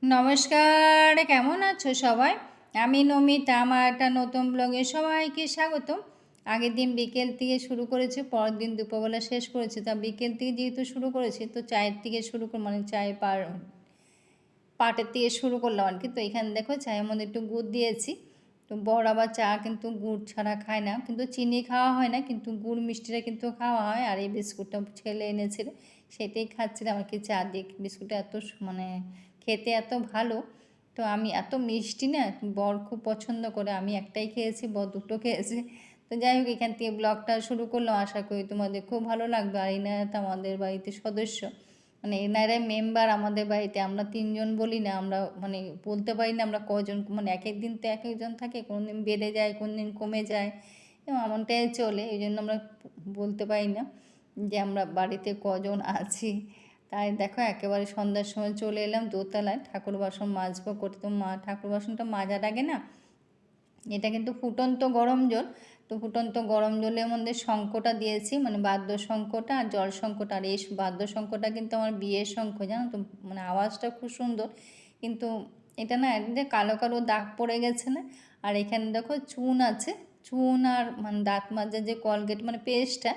নমস্কার, কেমন আছো সবাই? আমি নমিতা, আমার একটা নতুন ব্লগে সবাইকে স্বাগতম। আগের দিন বিকেল থেকে শুরু করেছি, পরের দিন দুপুরবেলা শেষ করেছি। তা বিকেল থেকে যেহেতু শুরু করেছি, তো চায়ের থেকে শুরু করে মানে চায় পাটের থেকে শুরু করলাম আর কি। তো এখানে দেখো চায়ের মধ্যে একটু গুড় দিয়েছি। তো বড় আবার চা কিন্তু গুড় ছাড়া খায় না, কিন্তু চিনি খাওয়া হয় না, কিন্তু গুড় মিষ্টিটা কিন্তু খাওয়া হয়। আর এই বিস্কুটটা ছেলে এনেছিল, সেটাই খাচ্ছিলাম আর কি চা দিয়ে। বিস্কুটটা এত মানে খেতে এত ভালো। তো আমি এত মিষ্টি না, বর খুব পছন্দ করে, আমি একটাই খেয়েছি, বর দুটো খেয়েছে। তো যাই হোক, এখান থেকে ব্লগটা শুরু করলাম, আশা করি তোমাদের খুব ভালো লাগবে। আর এনারা তো আমাদের বাড়িতে সদস্য, মানে এনারাই মেম্বার আমাদের বাড়িতে। আমরা তিনজন বলি না, আমরা মানে বলতে পারি না আমরা কজন, মানে এক এক দিন তো এক একজন থাকে, কোনো দিন বেড়ে যায়, কোনো দিন কমে যায়, এবং এমনটাই চলে। এই জন্য আমরা বলতে পারি না যে আমরা বাড়িতে কজন আছি। তাই দেখো একেবারে সন্ধ্যার সময় চলে এলাম দোতলায়, ঠাকুর বাসন মাজবো করতে। তো ঠাকুর বাসনটা মাজার আগে না, এটা কিন্তু ফুটন্ত গরম জল, তো ফুটন্ত গরম জলের মধ্যে শঙ্খটা দিয়েছি, মানে বাদ্য শঙ্খটা আর জল শঙ্খটা। আর এই বাদ্য শঙ্খটা কিন্তু আমার বিয়ের শঙ্খ, জানো তো, মানে আওয়াজটা খুব সুন্দর। কিন্তু এটা না একদম কালো কালো দাগ পড়ে গেছে না। আর এখানে দেখো চুন আছে, চুন আর মানে দাঁত মাজার যে কলগেট মানে পেস্টটা,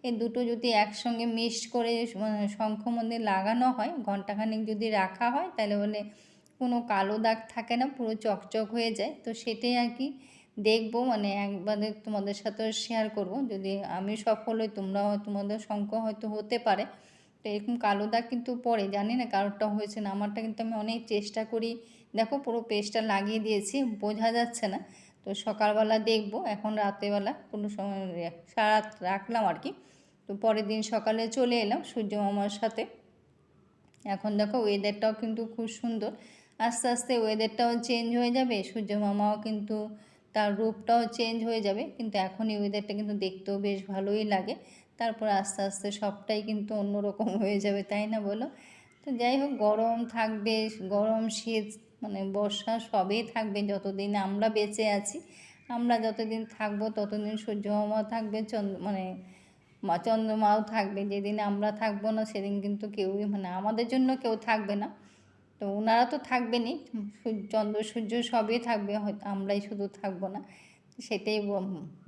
এই দুটো যদি একসঙ্গে মিক্সড করে মানে শঙ্খ মধ্যে লাগানো হয়, ঘন্টাখানিক যদি রাখা হয়, তাহলে বলে কোনো কালো দাগ থাকে না, পুরো চকচক হয়ে যায়। তো সেটাই আর কি দেখবো, মানে একবারে তোমাদের সাথেও শেয়ার করব। যদি আমি সফল হই, তোমরাও, তোমাদের শঙ্খ হয়তো হতে পারে। তো এরকম কালো দাগ কিন্তু পড়ে, জানি না কারোরটা হয়েছে না, আমারটা কিন্তু আমি অনেক চেষ্টা করি। দেখো পুরো পেস্টটা লাগিয়ে দিয়েছি, বোঝা যাচ্ছে না। তো সকালবেলা দেখবো, এখন রাতেরবেলা কোনো সময় সারা রাত রাখলাম আর কি। তো পরের দিন সকালে চলে এলাম সূর্য মামার সাথে। এখন দেখো ওয়েদারটাও কিন্তু খুব সুন্দর, আস্তে আস্তে ওয়েদারটাও চেঞ্জ হয়ে যাবে, সূর্য মামাও কিন্তু তার রূপটাও চেঞ্জ হয়ে যাবে। কিন্তু এখন এই ওয়েদারটা কিন্তু দেখতেও বেশ ভালোই লাগে। তারপর আস্তে আস্তে সবটাই কিন্তু অন্যরকম হয়ে যাবে, তাই না বলো? তো যাই হোক, গরম থাকবে, গরম শীত মানে বর্ষা সবই থাকবে যতদিন আমরা বেঁচে আছি। আমরা যতদিন থাকবো ততদিন সূর্য মামা থাকবে, মানে চন্দ্রমাও থাকবে। যেদিন আমরা থাকবো না সেদিন কিন্তু কেউই, মানে আমাদের জন্য কেউ থাকবে না। তো ওনারা তো থাকবেনই, চন্দ্র সূর্য সবই থাকবে, হয়তো আমরাই শুধু থাকবো না। সেটাই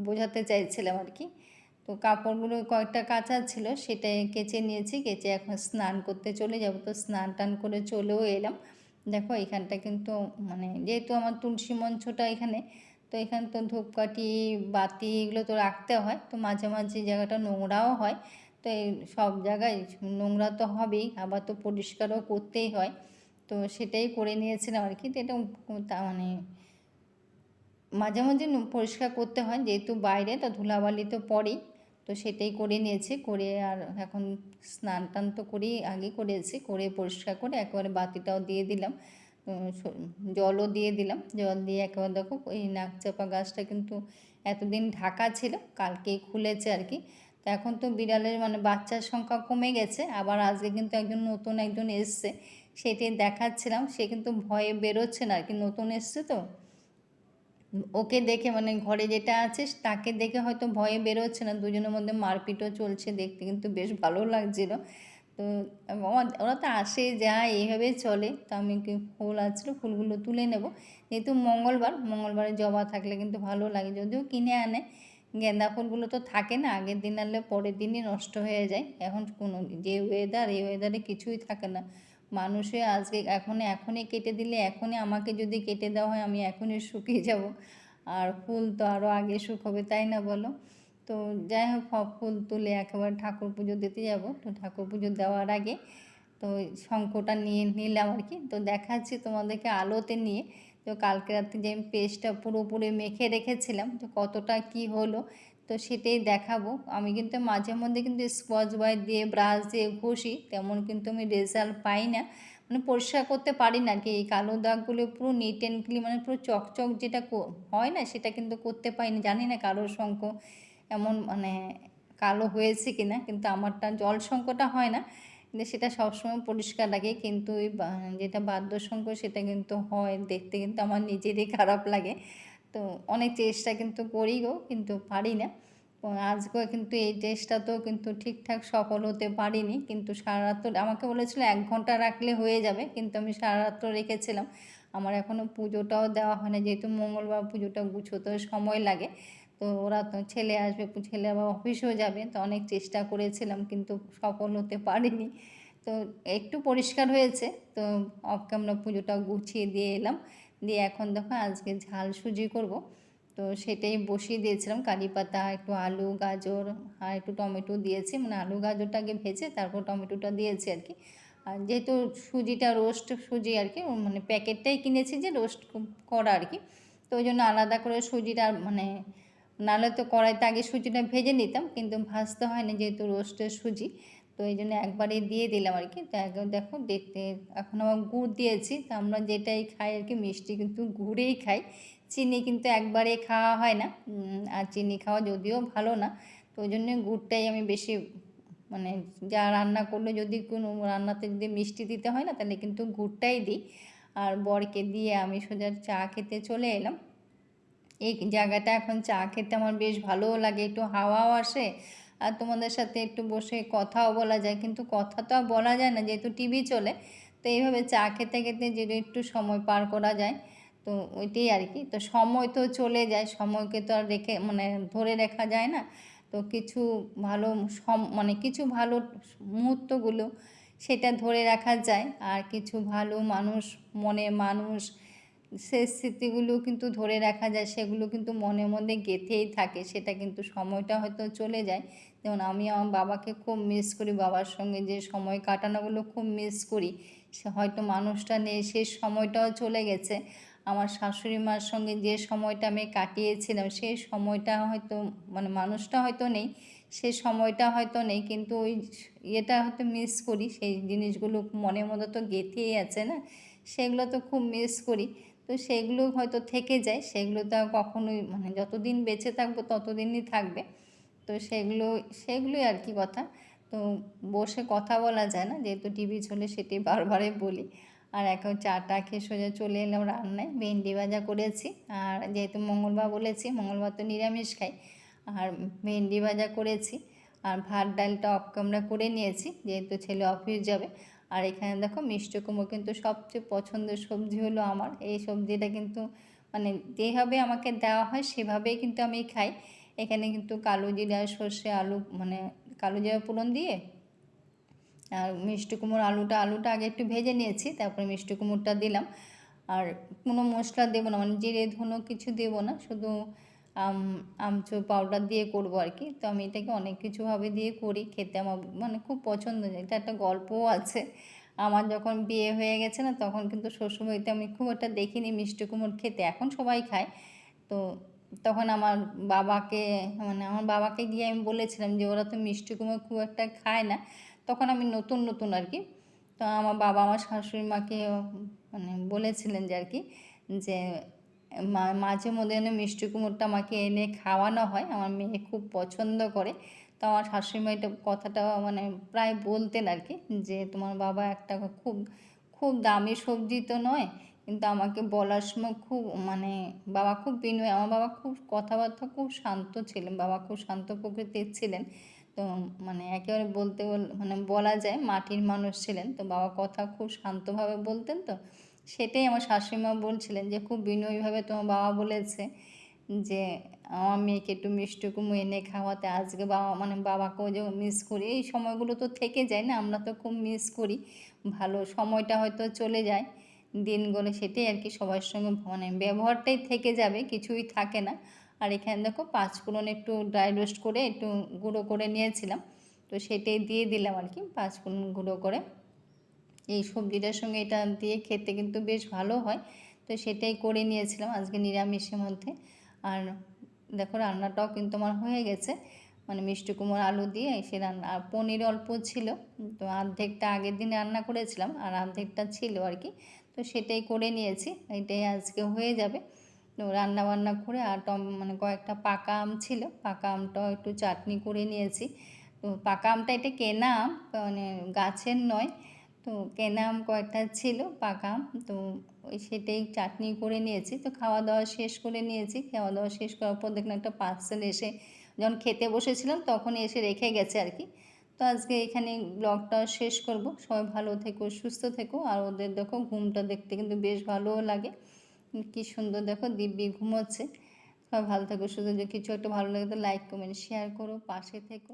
বোঝাতে চাইছিলাম আর কি। তো কাপড়গুলো কয়েকটা কাচা ছিল, সেটাই কেচে নিয়েছি, কেচে এখন স্নান করতে চলে যাব। তো স্নান টান করে চলেও এলাম। দেখো এখানটা কিন্তু মানে যেহেতু আমার তুলসী মঞ্চটা এখানে, তো এখানে তো ধূপকাঠি বাতি এগুলো তো রাখতে হয়, তো মাঝে মাঝে জায়গাটা নোংরাও হয়। তো এই সব জায়গায় নোংরা তো হবেই, আবার তো পরিষ্কারও করতেই হয়। তো সেটাই করে নিয়েছিলাম আর কি। তো এটা মানে মাঝে মাঝে পরিষ্কার করতে হয়, যেহেতু বাইরে তো ধুলাবালি তো পড়েই। তো সেটাই করে নিয়েছি, করে আর এখন স্নান টান তো করেই আগে করেছি, করে পরিষ্কার করে একেবারে বাতিটাও দিয়ে দিলাম, জলও দিয়ে দিলাম। জল দিয়ে একেবারে দেখো এই নাকচাপা গাছটা কিন্তু এতদিন ঢাকা ছিল, কালকেই খুলেছে আর কি। তো এখন তো বিড়ালের মানে বাচ্চার সংখ্যা কমে গেছে, আবার আজকে কিন্তু নতুন একজন এসছে, সেটাই দেখাচ্ছিলাম। সে কিন্তু ভয়ে বেরোচ্ছে না আর কি, নতুন এসছে তো। ওকে দেখে মানে ঘরে যেটা আছে তাকে দেখে হয়তো ভয়ে বেরোচ্ছে না, দুজনের মধ্যে মারপিটও চলছে, দেখতে কিন্তু বেশ ভালো লাগছিল। তো ওরা তো আসে যায় এইভাবে চলে। তো আমি কি ফুল আসছিলো, ফুলগুলো তুলে নেব, যেহেতু মঙ্গলবারে জবা থাকলে কিন্তু ভালো লাগে, যদিও কিনে আনে। গেঁদা ফুলগুলো তো থাকে না, আগের দিন আনলে পরের দিনই নষ্ট হয়ে যায়। এখন কোনো যে ওয়েদার, এই ওয়েদারে কিছুই থাকে না। মানুষে আজকে এখনই কেটে দিলে, এখনই আমাকে যদি কেটে দেওয়া হয়, আমি এখনই শুকিয়ে যাব। আর ফুল তো আরও আগে শুকোবে, তাই না বলো? তো যাই হোক, ফুল তুলে একেবারে ঠাকুর পুজো দিতে যাব। তো ঠাকুর পুজো দেওয়ার আগে তো শঙ্খটা নিয়ে নিলাম আর কি। তো দেখাচ্ছি তোমাদেরকে আলোতে নিয়ে। তো কালকে রাতে যে আমি পেস্টটা পুরোপুরি মেখে রেখেছিলাম, তো কতটা কি হলো, তো সেটাই দেখাবো। আমি কিন্তু মাঝে মধ্যে কিন্তু স্কচ ব্রাইট দিয়ে ব্রাশ দিয়ে ঘষি, তেমন কিন্তু আমি রেজাল্ট পাই না, মানে পরিষ্কার করতে পারি না আর কি। এই কালো দাগগুলো পুরো নিট অ্যান্ড ক্লিন, মানে পুরো চকচক যেটা হয় না, সেটা কিন্তু করতে পারি না। জানি না কারোর শঙ্খ এমন মানে কালো হয়েছে কিনা, কিন্তু আমারটা জল শঙ্খটা হয় না, কিন্তু সেটা সবসময় পরিষ্কার লাগে। কিন্তু ওই যেটা বাদ্যশঙ্খ সেটা কিন্তু হয়, দেখতে কিন্তু আমার নিজেরই খারাপ লাগে। তো অনেক চেষ্টা কিন্তু করি গো, কিন্তু পারি না। আজকেও কিন্তু এই চেষ্টাতেও কিন্তু ঠিকঠাক সফল হতে পারিনি, কিন্তু সারা রাত তো আমাকে বলেছিল 1 ঘন্টা রাখলে হয়ে যাবে, কিন্তু আমি সারা রাত রেখেছিলাম। আমার এখনও পুজোটাও দেওয়া হয় না, যেহেতু মঙ্গলবার পুজোটা গুছোতেও সময় লাগে। তো ওরা তো ছেলে আসবে, ছেলে আবার অফিসেও যাবে, তো অনেক চেষ্টা করেছিলাম কিন্তু সফল হতে পারিনি। তো একটু পরিষ্কার হয়েছে, তো অফ ক্যামেরা পুজোটা গুছিয়ে দিয়ে এলাম। দিয়ে এখন দেখো আজকে ঝাল সুজি করব, তো সেটাই বসিয়ে দিয়েছিলাম। কারি পাতা, একটু আলু, গাজর আর একটু টমেটো দিয়েছি, মানে আলু গাজরটা আগে ভেজে তারপর টমেটোটা দিয়েছি আর কি। আর যেহেতু সুজিটা রোস্ট সুজি আর কি, মানে প্যাকেটটাই কিনেছি যে রোস্ট করা আর কি, তো ওই জন্য আলাদা করে সুজিটা মানে নাহলে তো কড়াইতে আগে সুজিটা ভেজে নিতাম, কিন্তু ভাজতে হয় না যেহেতু রোস্টের সুজি, তো এই জন্য একবারে দিয়ে দিলাম আর কি। তো দেখো দেখতে এখন আমার গুড় দিয়েছি, তো আমরা যেটাই খাই আর কি মিষ্টি কিন্তু গুড়েই খাই, চিনি কিন্তু একবারে খাওয়া হয় না। আর চিনি খাওয়া যদিও ভালো না, তো ওই জন্য গুড়টাই আমি বেশি, মানে যা রান্না করলে যদি কোনো রান্নাতে যদি মিষ্টি দিতে হয় না তাহলে কিন্তু গুড়টাই দিই। আর বরকে দিয়ে আমি সোজা চা খেতে চলে এলাম। এই জায়গাটা এখন চা খেতে আমার বেশ ভালোও লাগে, একটু হাওয়াও আসে আর তোমাদের সাথে একটু বসে কথাও বলা যায়, কিন্তু কথা তো আর বলা যায় না যেহেতু টিভি চলে। তো এইভাবে চা খেতে খেতে যদি একটু সময় পার করা যায় তো ওইটাই আর কি। তো সময় তো চলে যায়, সময়কে তো আর রেখে মানে ধরে রাখা যায় না। তো কিছু ভালো মানে কিছু ভালো মুহূর্তগুলো সেটা ধরে রাখা যায়, আর কিছু ভালো মানুষ, মনের মানুষ, সেই স্মৃতিগুলো কিন্তু ধরে রাখা যায়, সেগুলো কিন্তু মনের মধ্যে গেঁথেই থাকে, সেটা কিন্তু সময়টা হয়তো চলে যায়। যেমন আমি আমার বাবাকে খুব মিস করি, বাবার সঙ্গে যে সময় কাটানোগুলো খুব মিস করি। সে হয়তো মানুষটা নেই, সেই সময়টাও চলে গেছে। আমার শাশুড়ি মার সঙ্গে যে সময়টা আমি কাটিয়েছিলাম সেই সময়টা হয়তো, মানে মানুষটা হয়তো নেই, সে সময়টা হয়তো নেই, কিন্তু ওই ইয়েটা হয়তো মিস করি, সেই জিনিসগুলো মনের মধ্যে তো গেঁথেই আছে না, সেগুলো তো খুব মিস করি। তো সেগুলো হয়তো থেকে যায়, সেগুলো তো আর কখনোই, মানে যতদিন বেঁচে থাকবো ততদিনই থাকবে। তো সেগুলোই আর কি কথা। তো বসে কথা বলা যায় না যেহেতু টিভি চলে, সেটি বারবারই বলি। আর এখন চাটা খেয়ে সোজা চলে এলাম রান্নায়, ভেন্ডি ভাজা করেছি। আর যেহেতু মঙ্গলবার বলেছি, মঙ্গলবার তো নিরামিষ খাই, আর ভেন্ডি ভাজা করেছি। আর ভাত ডালটা অফ ক্যামেরা করে নিয়েছি যেহেতু ছেলে অফিস যাবে। আর এখানে দেখো মিষ্টি কুমড়ো কিন্তু সবচেয়ে পছন্দের সবজি হলো আমার, এই সবজিটা কিন্তু মানে যেভাবে আমাকে দেওয়া হয় সেভাবেই কিন্তু আমি খাই। এখানে কিন্তু কালো জিরা, সর্ষে, আলু, মানে কালো জিরা ফোড়ন দিয়ে আর মিষ্টি কুমড়ো আলুটা আগে একটু ভেজে নিয়েছি, তারপরে মিষ্টি কুমড়োটা দিলাম। আর কোনো মশলা দেবো না, মানে জিরে ধনে কিছু দেবো না, শুধু আমচুর পাউডার দিয়ে করবো আর কি। তো আমি এটাকে অনেক কিছুভাবে দিয়ে করি, খেতে আমার মানে খুব পছন্দ। এটা একটা গল্পও আছে, আমার যখন বিয়ে হয়ে গেছে না তখন কিন্তু শ্বশুরবাড়িতে আমি খুব একটা দেখিনি মিষ্টি কুমড়ো খেতে, এখন সবাই খায়। তো তখন আমার বাবাকে গিয়ে আমি বলেছিলাম যে ওরা তো মিষ্টি কুমড়ো খুব একটা খায় না, তখন আমি নতুন নতুন আর কি। তো আমার বাবা আমার শাশুড়ি মাকে মানে বলেছিলেন যে আর কি, যে মাঝে মধ্যে যেন মিষ্টি কুমড়োটা আমাকে এনে খাওয়ানো হয়, আমার মেয়ে খুব পছন্দ করে। তো আমার শাশুড়ি মা এটা কথাটা মানে প্রায় বলতেন আর কি, যে তোমার বাবা একটা খুব খুব দামি সবজি তো নয়, কিন্তু আমাকে বলার সময় খুব মানে বাবা খুব বিনয়ী, আমার বাবা খুব কথাবার্তা খুব শান্ত ছিলেন, বাবা খুব শান্ত প্রকৃতির ছিলেন। তো মানে একেবারে মানে বলা যায় মাটির মানুষ ছিলেন, তো বাবা কথা খুব শান্তভাবে বলতেন। তো সেটাই আমার শাশুড়িমা বলছিলেন যে খুব বিনয়ীভাবে তোমার বাবা বলেছে যে আমার মেয়েকে একটু মিষ্টি কুমড়ো এনে খাওয়াতে। আজকে বাবাকেও যে মিস করি, এই সময়গুলো তো থেকে যায় না, আমরা তো খুব মিস করি। ভালো সময়টা হয়তো চলে যায় দিনগুলো, সেটাই আর কি, সবার সঙ্গে মানে ব্যবহারটাই থেকে যাবে, কিছুই থাকে না। আর এখানে দেখো পাঁচফোড়ন একটু ড্রাই রোস্ট করে একটু গুঁড়ো করে নিয়েছিলাম, তো সেটাই দিয়ে দিলাম আর কি, পাঁচফোড়ন গুঁড়ো করে। এই সবজিটার সঙ্গে এটা দিয়ে খেতে কিন্তু বেশ ভালো হয়, তো সেটাই করে নিয়েছিলাম আজকে নিরামিষের মধ্যে। আর দেখো রান্নাটাও কিন্তু আমার হয়ে গেছে, মানে মিষ্টি কুমড়ো আলু দিয়ে সে রান্না, আর পনির অল্প ছিল, তো অর্ধেকটা আগের দিন রান্না করেছিলাম আর অর্ধেকটা ছিল আর কি, তো সেটাই করে নিয়েছি, এটাই আজকে হয়ে যাবে। তো রান্না বান্না করে আর মানে কয়েকটা পাকা আম ছিল, পাকা আমটাও একটু চাটনি করে নিয়েছি। তো পাকা আমটা এটা কেনা আম, মানে গাছের নয়, তো কেনা আম কয়েকটা ছিল পাকা আম, তো ওই সেটাই চাটনি করে নিয়েছি। তো খাওয়া দাওয়া শেষ করে নিয়েছি, খাওয়া দাওয়া শেষ করার পর দেখলাম একটা পার্সেল এসে যখন খেতে বসেছিলাম তখনই এসে রেখে গেছে আর কি। তো আজকে এখানে ব্লগটা শেষ করব। সবাই ভালো থেকো, সুস্থ থেকো। আর ওদের দেখো ঘুমটা দেখতে কিন্তু বেশ ভালোও লাগে, কি সুন্দর দেখো দিব্যি ঘুমোচ্ছে। সবাই ভালো থেকো, সুস্থ। যে কিছু একটা ভালো লাগে তো লাইক কমেন্ট শেয়ার করো, পাশে থেকো।